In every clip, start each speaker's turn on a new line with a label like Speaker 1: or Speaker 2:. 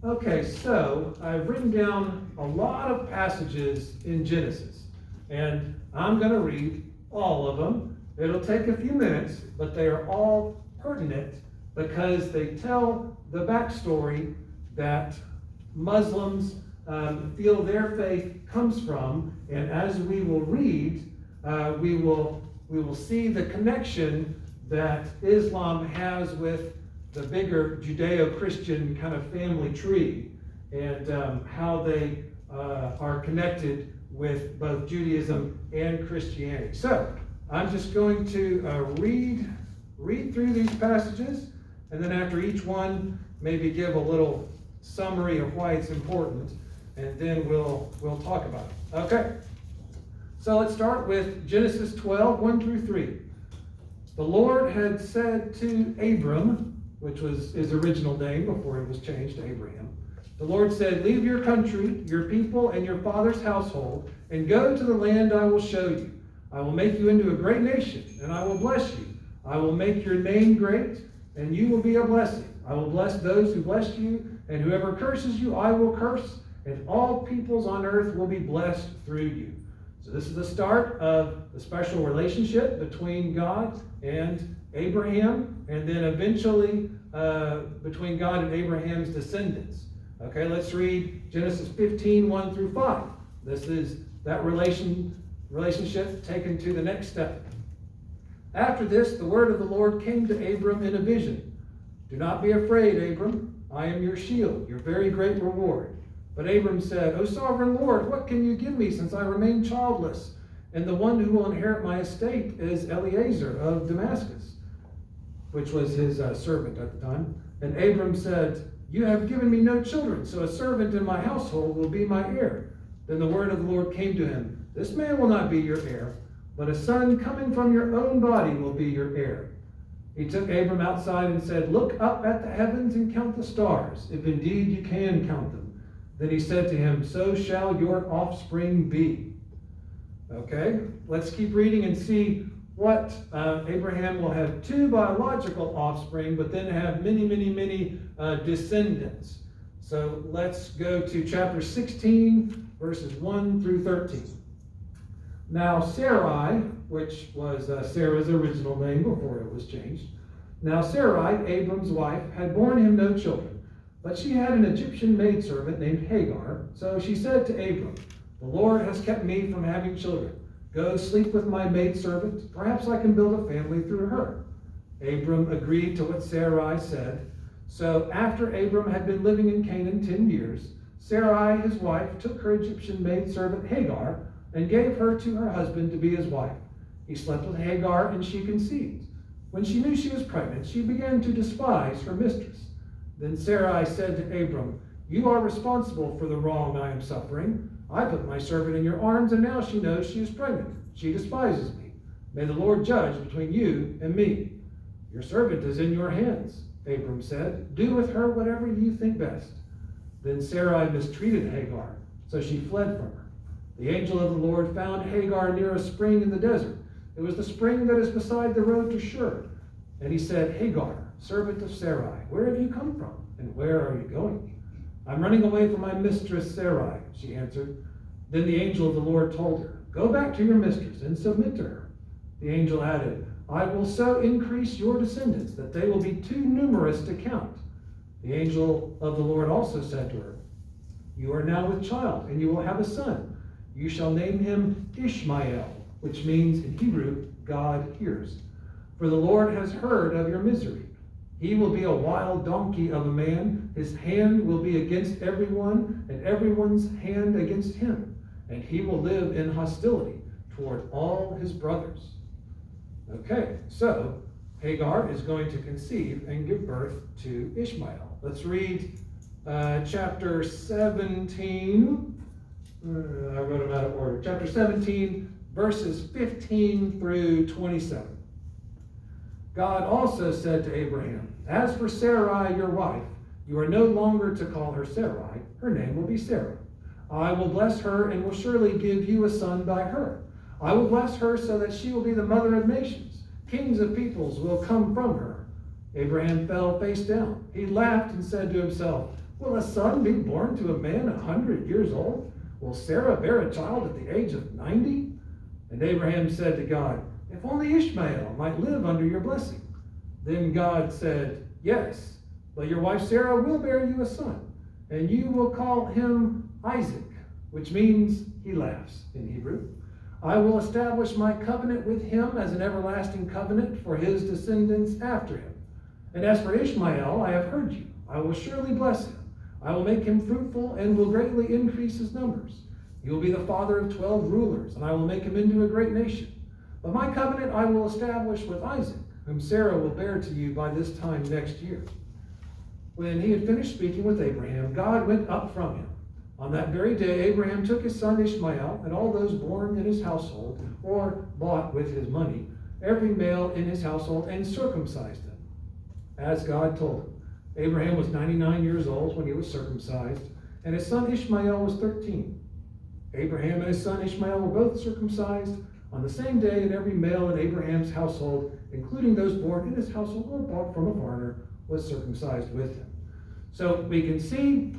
Speaker 1: Okay, so I've written down a lot of passages in Genesis, and I'm going to read all of them. It'll take a few minutes, but they are all pertinent because they tell the backstory that Muslims feel their faith comes from, and as we will read, we will see the connection that Islam has with the bigger Judeo-Christian kind of family tree, and how they are connected with both Judaism and Christianity. So I'm just going to read through these passages, and then after each one, maybe give a little summary of why it's important, and then we'll talk about it. Okay. So let's start with Genesis 12, 1 through 3. The Lord had said to Abram, which was his original name before it was changed to Abraham. The Lord said, "Leave your country, your people, and your father's household, and go to the land I will show you. I will make you into a great nation, and I will bless you. I will make your name great, and you will be a blessing. I will bless those who bless you, and whoever curses you, I will curse, and all peoples on earth will be blessed through you." So this is the start of the special relationship between God and Abraham, and then eventually between God and Abraham's descendants. Okay, let's read Genesis 15, 1 through 5. This is that relationship taken to the next step. After this, the word of the Lord came to Abram in a vision. "Do not be afraid, Abram. I am your shield, your very great reward." But Abram said, "O sovereign Lord, what can you give me since I remain childless? And the one who will inherit my estate is Eliezer of Damascus," which was his servant at the time. And Abram said, "You have given me no children, so a servant in my household will be my heir." Then the word of the Lord came to him, "This man will not be your heir, but a son coming from your own body will be your heir." He took Abram outside and said, "Look up at the heavens and count the stars, if indeed you can count them." Then he said to him, "So shall your offspring be." Okay, let's keep reading and see what Abraham will have two biological offspring, but then have many descendants. So let's go to chapter 16, verses 1 through 13. Now Sarai, which was Sarah's original name before it was changed. Now Sarai, Abram's wife, had borne him no children, but she had an Egyptian maidservant named Hagar. So she said to Abram, "The Lord has kept me from having children. Go sleep with my maidservant. Perhaps I can build a family through her." Abram agreed to what Sarai said. So after Abram had been living in Canaan 10 years, Sarai, his wife, took her Egyptian maidservant Hagar and gave her to her husband to be his wife. He slept with Hagar, and she conceived. When she knew she was pregnant, she began to despise her mistress. Then Sarai said to Abram, "You are responsible for the wrong I am suffering. I put my servant in your arms, and now she knows she is pregnant. She despises me. May the Lord judge between you and me." "Your servant is in your hands," Abram said. "Do with her whatever you think best." Then Sarai mistreated Hagar, so she fled from her. The angel of the Lord found Hagar near a spring in the desert. It was the spring that is beside the road to Shur. And he said, "Hagar, servant of Sarai, where have you come from, and where are you going?" "I'm running away from my mistress Sarai," she answered. Then the angel of the Lord told her, "Go back to your mistress and submit to her." The angel added, "I will so increase your descendants that they will be too numerous to count." The angel of the Lord also said to her, "You are now with child, and you will have a son. You shall name him Ishmael," which means in Hebrew, God hears. "For the Lord has heard of your misery. He will be a wild donkey of a man. His hand will be against everyone, and everyone's hand against him. And he will live in hostility toward all his brothers." Okay, so Hagar is going to conceive and give birth to Ishmael. Let's read chapter 17. I wrote them out of order. Chapter 17, verses 15 through 27. God also said to Abraham, "As for Sarai, your wife, you are no longer to call her Sarai. Her name will be Sarah. I will bless her and will surely give you a son by her. I will bless her so that she will be the mother of nations. Kings of peoples will come from her." Abraham fell face down. He laughed and said to himself, Will a son be born to a man 100 years old? Will Sarah bear a child at the age of 90? And Abraham said to God, if only Ishmael might live under your blessing. Then God said, yes, but your wife Sarah will bear you a son, and you will call him Isaac, which means he laughs in Hebrew. I will establish my covenant with him as an everlasting covenant for his descendants after him. And as for Ishmael, I have heard you. I will surely bless him. I will make him fruitful and will greatly increase his numbers. He will be the father of 12 rulers, and I will make him into a great nation. But my covenant I will establish with Isaac, whom Sarah will bear to you by this time next year. When he had finished speaking with Abraham, God went up from him. On that very day, Abraham took his son Ishmael and all those born in his household, or bought with his money, every male in his household, and circumcised them, as God told him. Abraham was 99 years old when he was circumcised, and his son Ishmael was 13. Abraham and his son Ishmael were both circumcised on the same day, and every male in Abraham's household, including those born in his household or bought from a foreigner, was circumcised with him. So we can see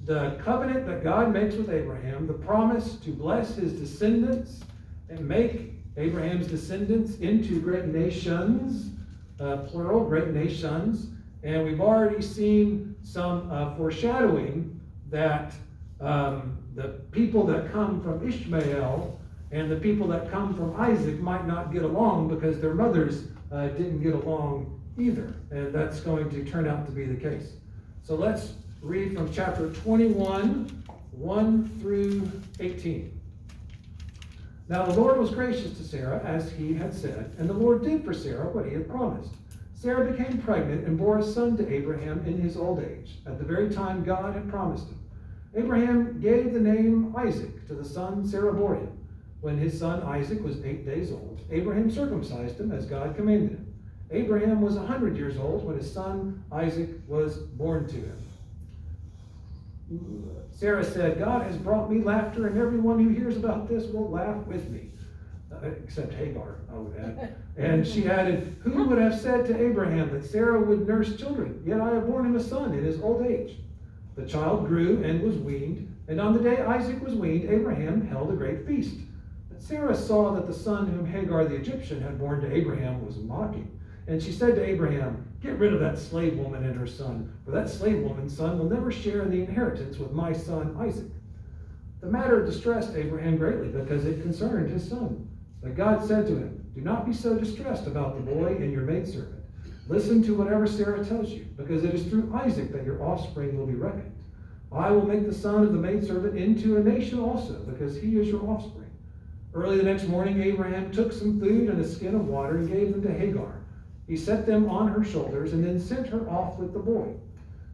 Speaker 1: the covenant that God makes with Abraham, the promise to bless his descendants and make Abraham's descendants into great nations, plural, great nations. And we've already seen some foreshadowing that the people that come from Ishmael and the people that come from Isaac might not get along because their mothers didn't get along either. And that's going to turn out to be the case. So let's read from chapter 21, 1 through 18. Now the Lord was gracious to Sarah, as he had said, and the Lord did for Sarah what he had promised. Sarah became pregnant and bore a son to Abraham in his old age, at the very time God had promised him. Abraham gave the name Isaac to the son Sarah bore him. When his son Isaac was 8 days old, Abraham circumcised him as God commanded him. Abraham was 100 years old when his son Isaac was born to him. Sarah said, God has brought me laughter, and everyone who hears about this will laugh with me. Except Hagar, I would add. And she added, who would have said to Abraham that Sarah would nurse children? Yet I have borne him a son in his old age. The child grew and was weaned, and on the day Isaac was weaned, Abraham held a great feast. But Sarah saw that the son whom Hagar the Egyptian had borne to Abraham was mocking. And she said to Abraham, get rid of that slave woman and her son, for that slave woman's son will never share in the inheritance with my son Isaac. The matter distressed Abraham greatly because it concerned his son. But God said to him, do not be so distressed about the boy and your maidservant. Listen to whatever Sarah tells you, because it is through Isaac that your offspring will be reckoned. I will make the son of the maidservant into a nation also, because he is your offspring. Early the next morning, Abraham took some food and a skin of water and gave them to Hagar. He set them on her shoulders and then sent her off with the boy.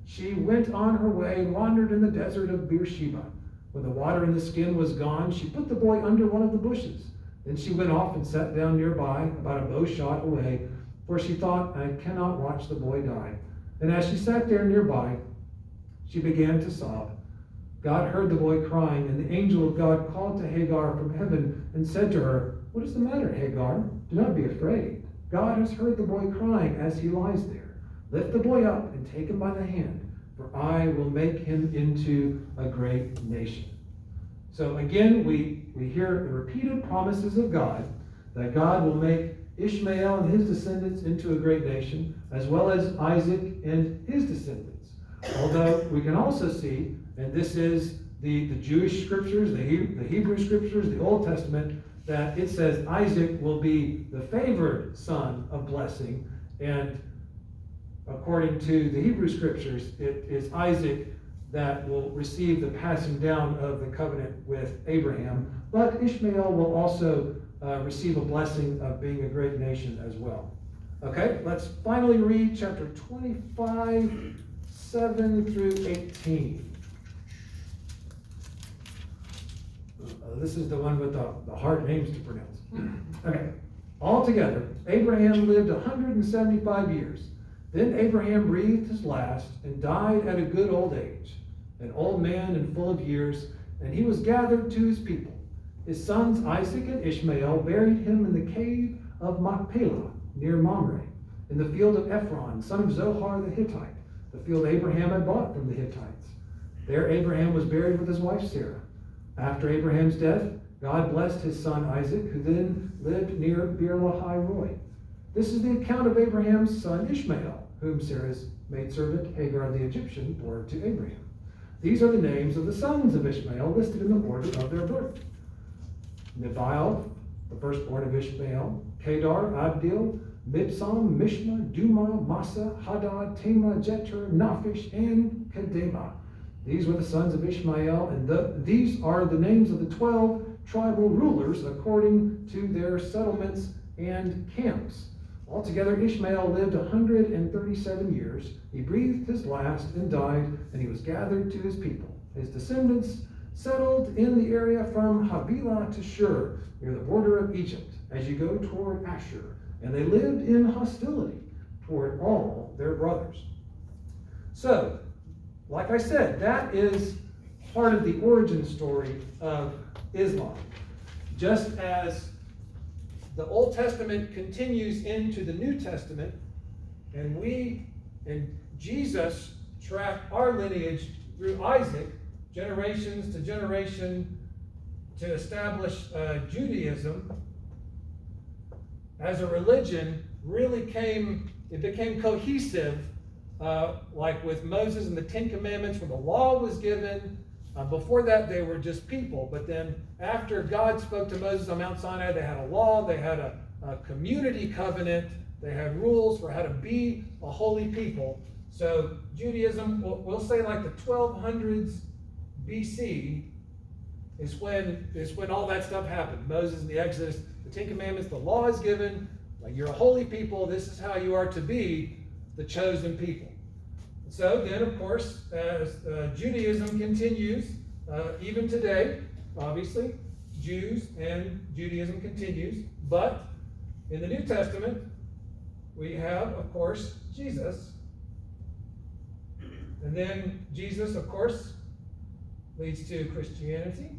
Speaker 1: She went on her way and wandered in the desert of Beersheba. When the water in the skin was gone, she put the boy under one of the bushes. Then she went off and sat down nearby, about a bow shot away, for she thought, I cannot watch the boy die. And as she sat there nearby, she began to sob. God heard the boy crying, and the angel of God called to Hagar from heaven and said to her, what is the matter, Hagar? Do not be afraid. God has heard the boy crying as he lies there. Lift the boy up and take him by the hand, for I will make him into a great nation. So again, we hear the repeated promises of God that God will make Ishmael and his descendants into a great nation, as well as Isaac and his descendants. Although we can also see, and this is the Jewish scriptures, the Hebrew scriptures, the Old Testament, that it says Isaac will be the favored son of blessing. And according to the Hebrew scriptures, it is Isaac that will receive the passing down of the covenant with Abraham. But Ishmael will also receive a blessing of being a great nation as well. Okay, let's finally read chapter 25, 7 through 18. This is the one with the hard names to pronounce. Okay. Altogether, Abraham lived 175 years. Then Abraham breathed his last and died at a good old age, an old man and full of years, and he was gathered to his people. His sons Isaac and Ishmael buried him in the cave of Machpelah near Mamre, in the field of Ephron, son of Zohar the Hittite, the field Abraham had bought from the Hittites. There Abraham was buried with his wife Sarah. After Abraham's death, God blessed his son Isaac, who then lived near Beer-lahai-roi. This is the account of Abraham's son Ishmael, whom Sarah's maidservant Hagar the Egyptian bore to Abraham. These are the names of the sons of Ishmael listed in the order of their birth. Nebaioth, the firstborn of Ishmael, Kedar, Abdil, Mibsam, Mishma, Duma, Massa, Hadad, Tema, Jeter, Naphish, and Kedemah. These were the sons of Ishmael, and these are the names of the 12 tribal rulers according to their settlements and camps. Altogether, Ishmael lived 137 years. He breathed his last and died, and he was gathered to his people. His descendants settled in the area from Havilah to Shur, near the border of Egypt, as you go toward Ashur. And they lived in hostility toward all their brothers. So, like I said, that is part of the origin story of Islam. Just as the Old Testament continues into the New Testament, and we and Jesus track our lineage through Isaac, generations to generation, to establish Judaism as a religion became cohesive, like with Moses and the Ten Commandments, where the law was given. Before that, they were just people. But then after God spoke to Moses on Mount Sinai, they had a law, they had a community covenant, they had rules for how to be a holy people. So Judaism, we'll say like the 1200s BC is when all that stuff happened. Moses and the Exodus, the Ten Commandments, the law is given. Like, you're a holy people. This is how you are to be the chosen people. So then, of course, as Judaism continues, even today, obviously, Jews and Judaism continues. But in the New Testament, we have, of course, Jesus. And then Jesus, of course, leads to Christianity.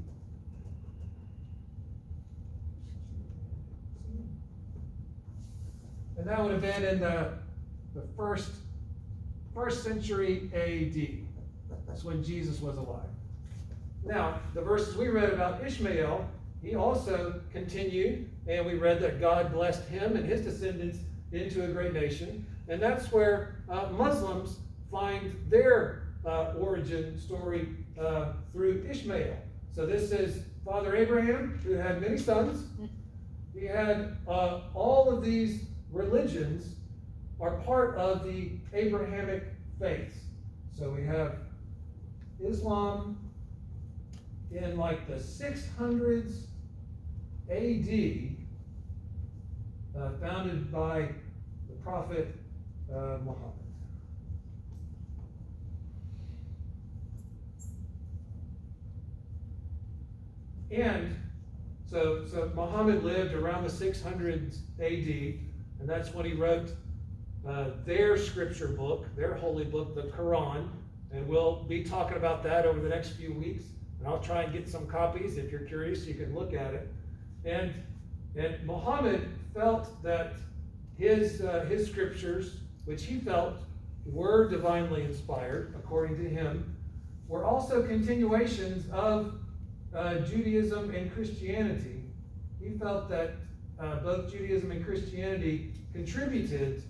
Speaker 1: And that would have been in the first century AD. That's when Jesus was alive. Now, the verses we read about Ishmael, he also continued, and we read that God blessed him and his descendants into a great nation. And that's where Muslims find their origin story through Ishmael. So this is Father Abraham, who had many sons. He had all of these religions are part of the Abrahamic faith. So we have Islam in like the 600s AD, founded by the Prophet Muhammad. And so Muhammad lived around the 600s AD, and that's when he wrote their scripture book, their holy book, the Quran. And we'll be talking about that over the next few weeks. And I'll try and get some copies. If you're curious, you can look at it. And Muhammad felt that his scriptures, which he felt were divinely inspired, according to him, were also continuations of Judaism and Christianity. He felt that both Judaism and Christianity contributed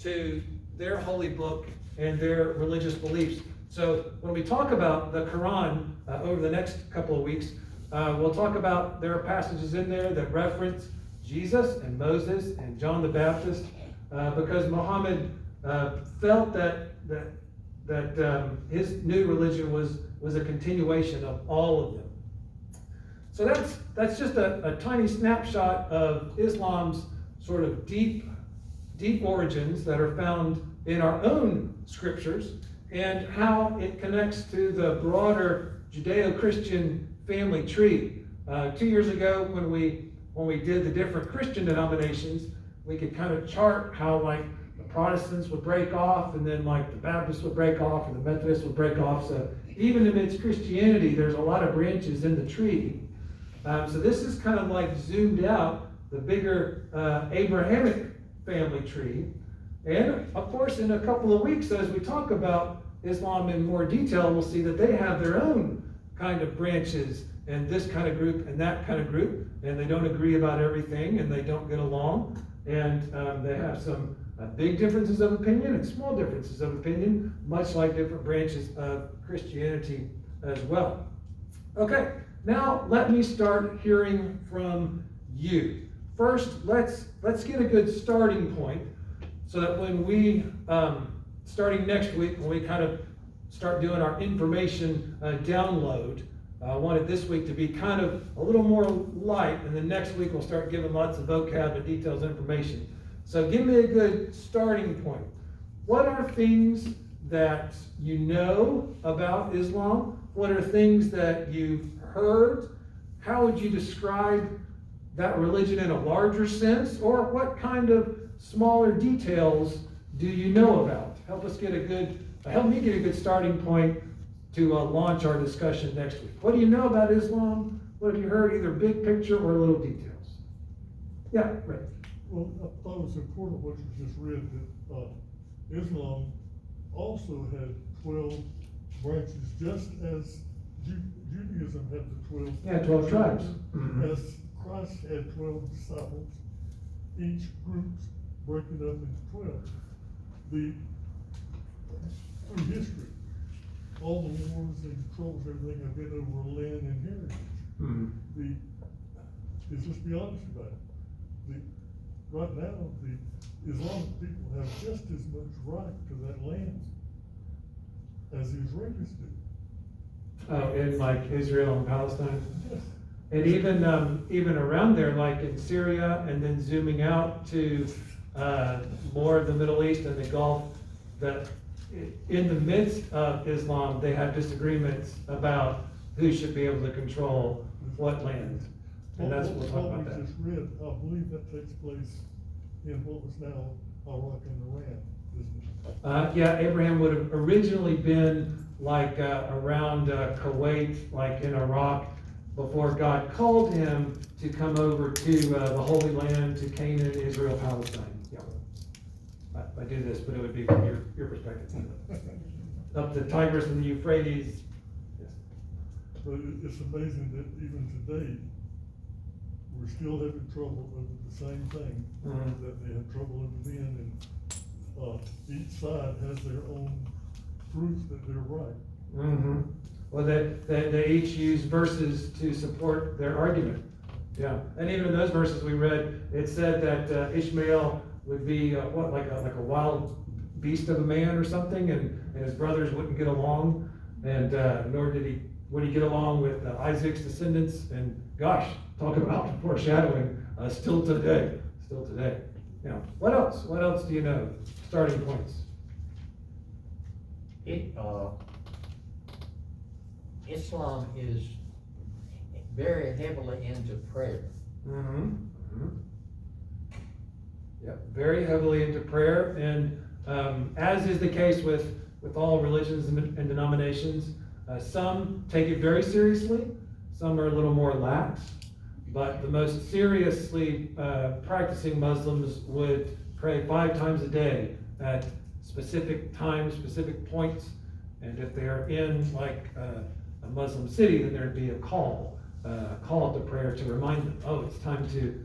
Speaker 1: to their holy book and their religious beliefs. So when we talk about the Quran over the next couple of weeks, we'll talk about there are passages in there that reference Jesus and Moses and John the Baptist, because Muhammad felt that his new religion was a continuation of all of them. So that's just a tiny snapshot of Islam's sort of deep origins that are found in our own scriptures, and how it connects to the broader Judeo-Christian family tree. 2 years ago, when we did the different Christian denominations, we could kind of chart how like the Protestants would break off, and then like the Baptists would break off, and the Methodists would break off. So even amidst Christianity, there's a lot of branches in the tree. So this is kind of like zoomed out the bigger Abrahamic family tree. And of course, in a couple of weeks, as we talk about Islam in more detail, we'll see that they have their own kind of branches, and this kind of group and that kind of group, and they don't agree about everything, and they don't get along, and they have some big differences of opinion and small differences of opinion, much like different branches of Christianity as well. Okay, now let me start hearing from you. First, let's get a good starting point so that when we, starting next week, when we kind of start doing our information download, I wanted this week to be kind of a little more light, and then next week we'll start giving lots of vocab and details and information. So give me a good starting point. What are things that you know about Islam? What are things that you've heard? How would you describe that religion in a larger sense? Or what kind of smaller details do you know about? Help me get a good starting point to launch our discussion next week. What do you know about Islam? What have you heard, either big picture or little details? Yeah, right.
Speaker 2: Well, I thought it was important what you just read, that Islam also had 12 branches, just as Judaism had the 12.
Speaker 1: 12 tribes.
Speaker 2: As Christ had 12 disciples, each group's broken up into 12. Through history, all the wars and troubles, everything have been over land and heritage. Let's be honest about it. Right now, the Islamic people have just as much right to that land as the Israelis do.
Speaker 1: Oh, in like Israel and Palestine?
Speaker 2: Yes.
Speaker 1: And even around there, like in Syria, and then zooming out to more of the Middle East and the Gulf, that in the midst of Islam, they have disagreements about who should be able to control what land. And that's what we'll talk about that.
Speaker 2: What we just read, I believe that takes place in what was now Iraq and Iran, isn't it?
Speaker 1: Yeah, Abraham would have originally been like around Kuwait, like in Iraq, before God called him to come over to the Holy Land, to Canaan, Israel, Palestine. Yeah, I do this, but it would be from your perspective. Up the Tigris and the Euphrates. Yes.
Speaker 2: But it's amazing that even today, we're still having trouble over the same thing that they had trouble over then, and each side has their own proof that they're right.
Speaker 1: Well, they each use verses to support their argument. Yeah, and even in those verses we read, it said that Ishmael would be like a wild beast of a man or something, and his brothers wouldn't get along, and nor would he get along with Isaac's descendants. And gosh, talk about foreshadowing. Still today. Yeah. What else? What else do you know? Starting points.
Speaker 3: Islam is very heavily into prayer.
Speaker 1: Yep, very heavily into prayer, and as is the case with all religions and denominations, some take it very seriously, some are a little more lax, but the most seriously practicing Muslims would pray 5 times a day at specific times, specific points, and if they're in like a Muslim city, then there'd be a call to prayer to remind them, oh, it's time to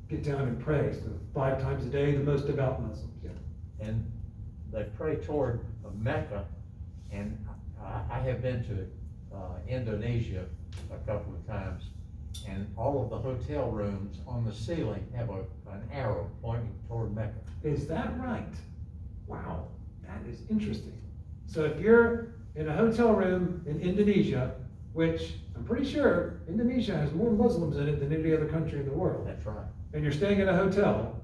Speaker 1: get down and pray. So 5 times a day, the most devout Muslims. Yeah.
Speaker 3: And they pray toward Mecca, and I have been to Indonesia a couple of times, and all of the hotel rooms on the ceiling have an arrow pointing toward Mecca.
Speaker 1: Is that right? Wow, that is interesting. So if you're in a hotel room in Indonesia, which I'm pretty sure Indonesia has more Muslims in it than any other country in the world.
Speaker 3: That's right.
Speaker 1: And you're staying in a hotel,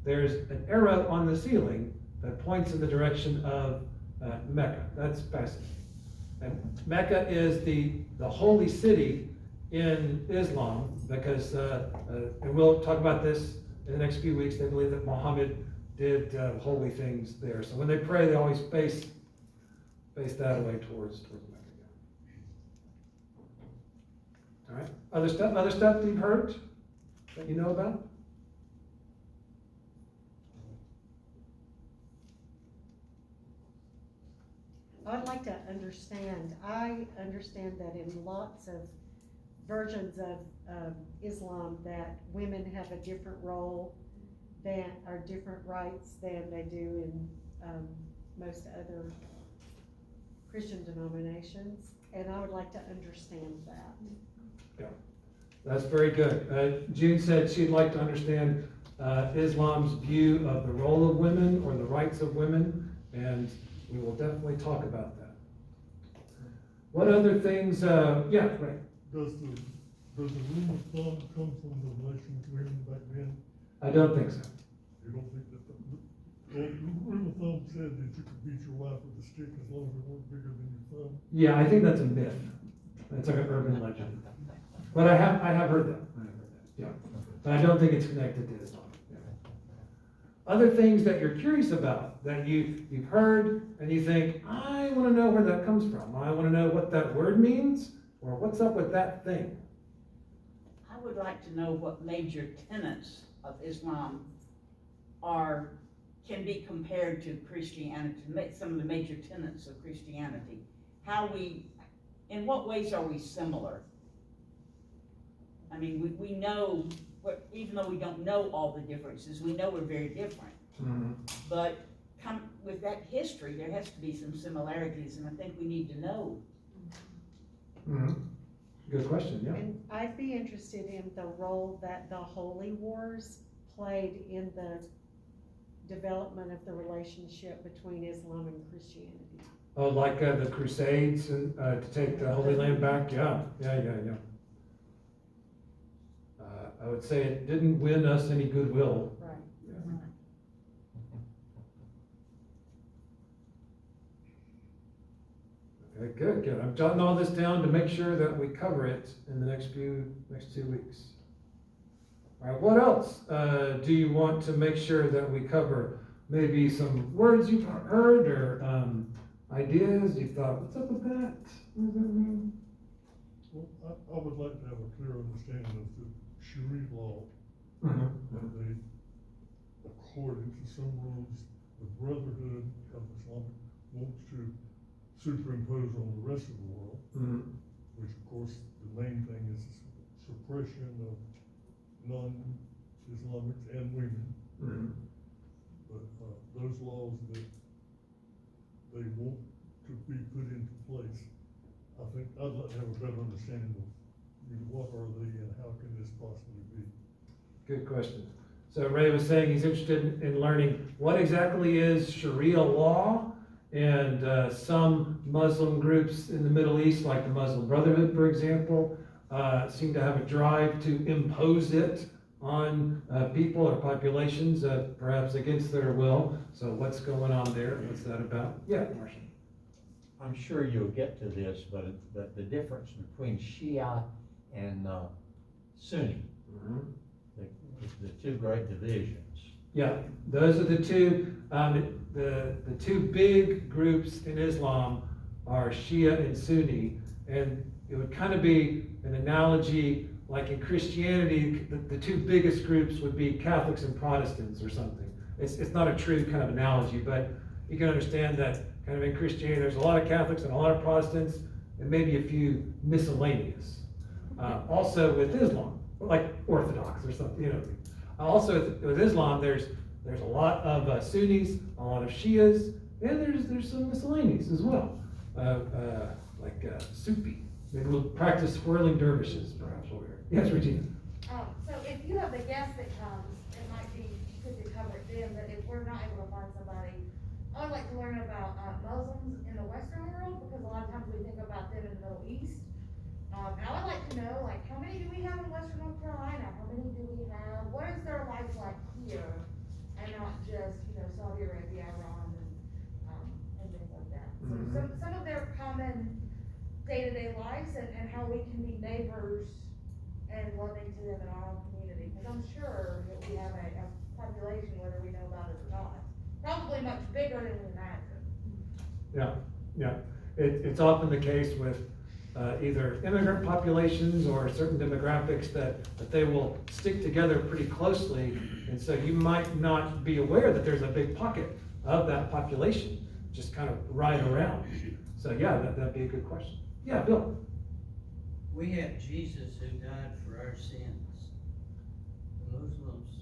Speaker 1: there's an arrow on the ceiling that points in the direction of Mecca. That's fascinating. And Mecca is the holy city in Islam because, and we'll talk about this in the next few weeks, they believe that Muhammad did holy things there. So when they pray, they always face that way towards Mecca. All right. Other stuff that you've heard that you know about?
Speaker 4: I'd like to understand, I understand that in lots of versions of Islam, that women have a different role or different rights than they do in most other Christian denominations, and I would like to understand that.
Speaker 1: Yeah, that's very good. June said she'd like to understand Islam's view of the role of women or the rights of women, and we will definitely talk about that. What other things, yeah, right.
Speaker 2: Does the rule of thumb come from the relations women back then?
Speaker 1: I don't think so.
Speaker 2: You don't think that, well, the rule of thumb said that you could beat your wife with a stick as long as it weren't bigger than your thumb?
Speaker 1: Yeah, I think that's a myth. It's like an urban legend. But I have heard that. Yeah. But I don't think it's connected to Islam. Yeah. Other things that you're curious about, that you've heard and you think, I want to know where that comes from. I want to know what that word means, or what's up with that thing.
Speaker 5: I would like to know what major tenets of Islam can be compared to Christianity, some of the major tenets of Christianity. In what ways are we similar? I mean, we know, even though we don't know all the differences, we know we're very different.
Speaker 1: Mm-hmm.
Speaker 5: But with that history, there has to be some similarities, and I think we need to know.
Speaker 1: Mm-hmm. Good question, yeah.
Speaker 4: And I'd be interested in the role that the Holy Wars played in the development of the relationship between Islam and Christianity.
Speaker 1: Oh, like the Crusades and to take the Holy Land back? Yeah. I would say it didn't win us any goodwill.
Speaker 4: Right.
Speaker 1: Okay, good. I'm jotting all this down to make sure that we cover it in the next 2 weeks. All right, what else do you want to make sure that we cover? Maybe some words you've heard or ideas you thought, what's up with that? What does that mean?
Speaker 2: Well, I would like to have a clear understanding of the Sharia law.
Speaker 1: Mm-hmm.
Speaker 2: That they, according to some rules, the Brotherhood of Islamic wants to superimpose on the rest of the world,
Speaker 1: Mm-hmm.
Speaker 2: which of course the main thing is suppression of non-Islamics and women.
Speaker 1: Mm-hmm.
Speaker 2: But those laws that they want to be put into place, I think I'd like to have a better understanding of what are they and how can this possibly be?
Speaker 1: Good question. So Ray was saying he's interested in learning what exactly is Sharia law, and some Muslim groups in the Middle East, like the Muslim Brotherhood, for example, seem to have a drive to impose it on people or populations, perhaps against their will. So what's going on there? What's that about? Yeah, Marshall.
Speaker 3: I'm sure you'll get to this, but the difference between Shia and Sunni,
Speaker 1: Mm-hmm.
Speaker 3: the two great divisions.
Speaker 1: Yeah, those are the two. The two big groups in Islam are Shia and Sunni, and it would kind of be an analogy like in Christianity, the two biggest groups would be Catholics and Protestants or something. It's not a true kind of analogy, but you can understand that kind of in Christianity, there's a lot of Catholics and a lot of Protestants, and maybe a few miscellaneous. Also with Islam, like Orthodox or something, you know. Also with Islam, there's a lot of Sunnis, a lot of Shias, and there's some miscellaneous as well, like Sufi. Maybe we'll practice whirling dervishes, perhaps over here. Yes, Regina.
Speaker 6: So if you have a guest that comes, it might be good to cover it then, but if we're not able to find somebody, I would like to learn about Muslims in the Western world, because a lot of times we think about them in the Middle East. And I would like to know, like, how many do we have in Western North Carolina? How many do we have? What is their life like here? And not just, Saudi Arabia, Iran, and things like that. So
Speaker 1: Mhm.
Speaker 6: some of their common day-to-day lives and how we can be neighbors and loving to them in our own community. Because I'm sure that we have a population, whether we know about it or not, probably much bigger than we imagine.
Speaker 1: Yeah. It's often the case with either immigrant populations or certain demographics that they will stick together pretty closely, and so you might not be aware that there's a big pocket of that population just kind of right around. So yeah, that'd be a good question. Yeah, Bill?
Speaker 7: We have Jesus who died for our sins. The Muslims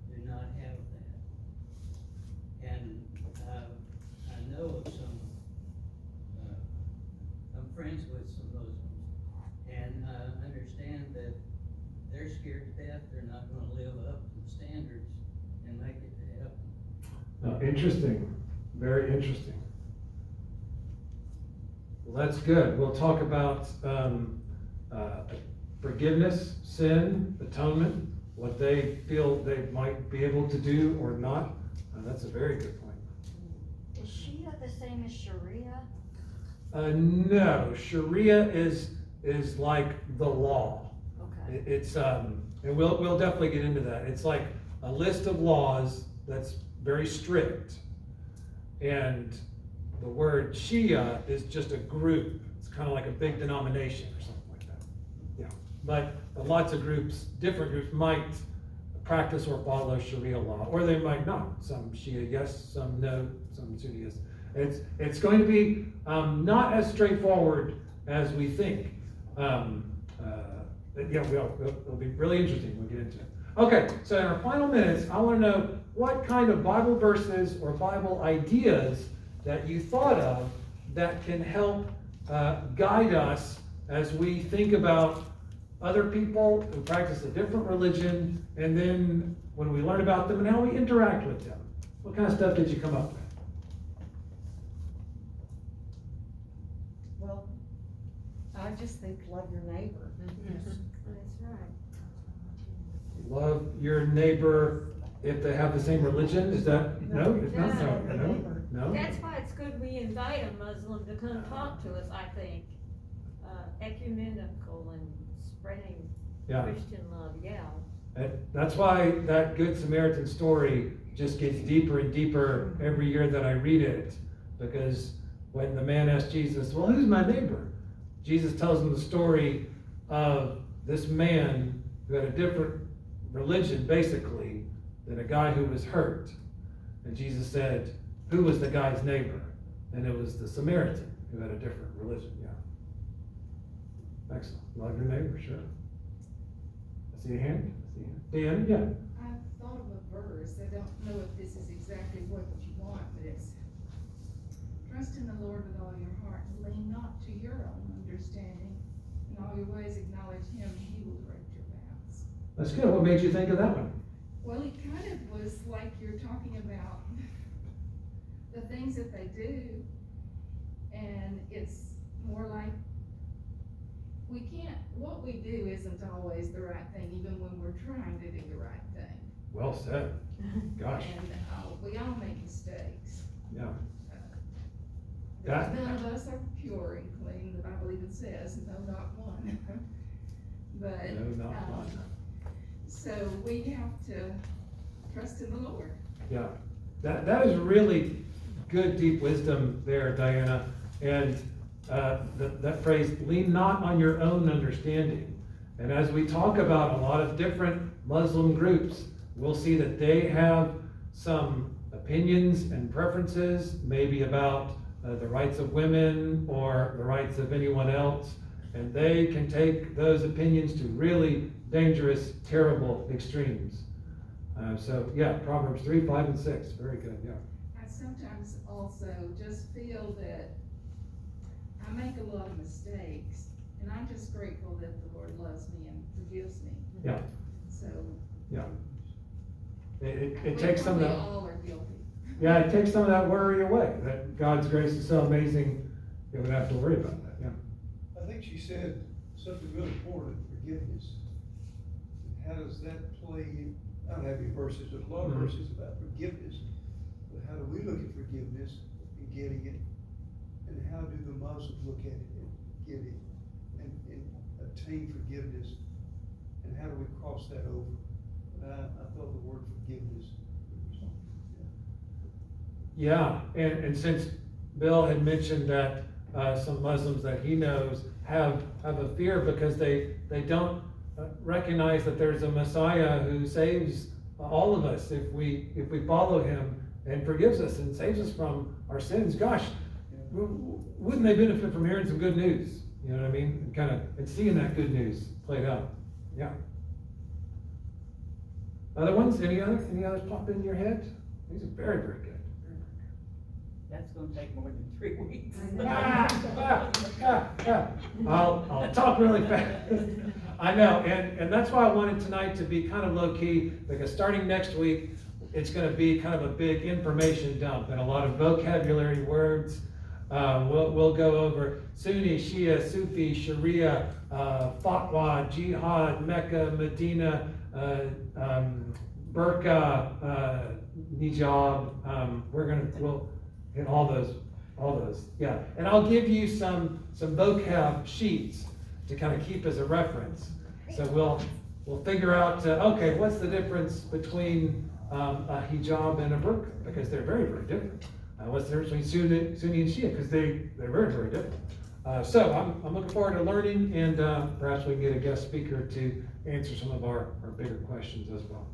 Speaker 7: do not have that. And I know of some, I'm friends with some Muslims, and I understand that they're scared to death, they're not gonna live up to the standards and make it to heaven.
Speaker 1: Interesting, very interesting. Well, that's good. We'll talk about forgiveness, sin, atonement, what they feel they might be able to do or not. That's a very good point.
Speaker 8: Is Shia the same as Sharia?
Speaker 1: No, Sharia is like the law.
Speaker 8: Okay.
Speaker 1: It's and we'll definitely get into that. It's like a list of laws that's very strict, and the word Shia is just a group. It's kind of like a big denomination or something like that. Yeah, but lots of groups, different groups might practice or follow Sharia law, or they might not. Some Shia yes, some no, some Sunni yes. It's going to be not as straightforward as we think. Yeah, it'll be really interesting. We'll get into it. Okay, so in our final minutes, I want to know what kind of Bible verses or Bible ideas that you thought of that can help guide us as we think about other people who practice a different religion, and then when we learn about them and how we interact with them. What kind of stuff did you come up with?
Speaker 4: Well, I just think love your neighbor.
Speaker 8: That's right.
Speaker 1: Love your neighbor if they have the same religion? Is that, no, it's not, no.
Speaker 9: That's why it's good we invite a Muslim to come talk to us, I think. Ecumenical and spreading
Speaker 1: Yeah.
Speaker 9: Christian love, yeah.
Speaker 1: That's why that Good Samaritan story just gets deeper and deeper every year that I read it. Because when the man asked Jesus, well, who's my neighbor? Jesus tells him the story of this man who had a different religion, basically, than a guy who was hurt. And Jesus said, who was the guy's neighbor? And it was the Samaritan who had a different religion, yeah. Excellent. Love your neighbor, sure. I see a hand. Dan, yeah.
Speaker 10: I thought of a verse, I don't know if this is exactly what you want, but it's, trust in the Lord with all your heart, and lean not to your own understanding, in all your ways acknowledge him, and he will direct your paths.
Speaker 1: That's good. What made you think of that one?
Speaker 10: Well, it kind of was like you're talking about the things that they do, and it's more like, what we do isn't always the right thing, even when we're trying to do the right thing.
Speaker 1: Well said. Gosh.
Speaker 10: And we all make mistakes.
Speaker 1: Yeah.
Speaker 10: None of us are pure and clean, the Bible even says, no, not one. But,
Speaker 1: No, not one.
Speaker 10: so we have to trust in the Lord.
Speaker 1: Yeah. That is really good, deep wisdom there, Diana. And that phrase, lean not on your own understanding. And as we talk about a lot of different Muslim groups, we'll see that they have some opinions and preferences, maybe about the rights of women or the rights of anyone else. And they can take those opinions to really dangerous, terrible extremes. So yeah, Proverbs 3, 5, and 6. Very good, yeah.
Speaker 10: I sometimes also just feel that I make a lot of mistakes, and I'm just grateful that the Lord loves me and forgives me.
Speaker 1: Yeah.
Speaker 10: So.
Speaker 1: Yeah. It takes some of
Speaker 10: We
Speaker 1: that.
Speaker 10: all are guilty.
Speaker 1: Yeah, it takes some of that worry away. That God's grace is so amazing, you don't have to worry about that. Yeah.
Speaker 11: I think she said something really important, forgiveness. How does that play? I don't have any verses, there's a lot of verses about forgiveness. But how do we look at forgiveness and getting it? And how do the Muslims look at it and get it and obtain forgiveness? And how do we cross that over? I thought the word forgiveness.
Speaker 1: Yeah, and since Bill had mentioned that some Muslims that he knows have a fear because they don't recognize that there's a Messiah who saves all of us if we follow him and forgives us and saves us from our sins, gosh, wouldn't they benefit from hearing some good news? You know what I mean? And kind of, and seeing that good news played out. Yeah. Other ones? Any others pop in your head? These are very, very good.
Speaker 5: That's gonna take more than 3 weeks.
Speaker 1: I'll talk really fast. I know, and that's why I wanted tonight to be kind of low key, because starting next week, it's gonna be kind of a big information dump and a lot of vocabulary words. We'll go over Sunni, Shia, Sufi, Sharia, Fatwa, Jihad, Mecca, Medina, Burqa, Nijab. We'll hit all those, yeah. And I'll give you some vocab sheets to kind of keep as a reference. So we'll figure out, okay, what's the difference between a hijab and a burqa? Because they're very, very different. What's the difference between Sunni and Shia? Because they're very, very different. So I'm looking forward to learning, and perhaps we can get a guest speaker to answer some of our bigger questions as well.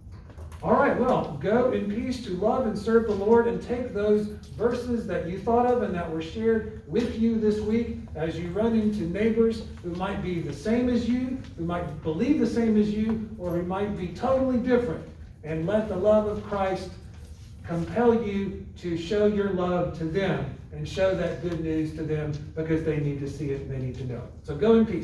Speaker 1: All right, well, go in peace to love and serve the Lord, and take those verses that you thought of and that were shared with you this week as you run into neighbors who might be the same as you, who might believe the same as you, or who might be totally different, and let the love of Christ compel you to show your love to them and show that good news to them, because they need to see it and they need to know it. So go in peace.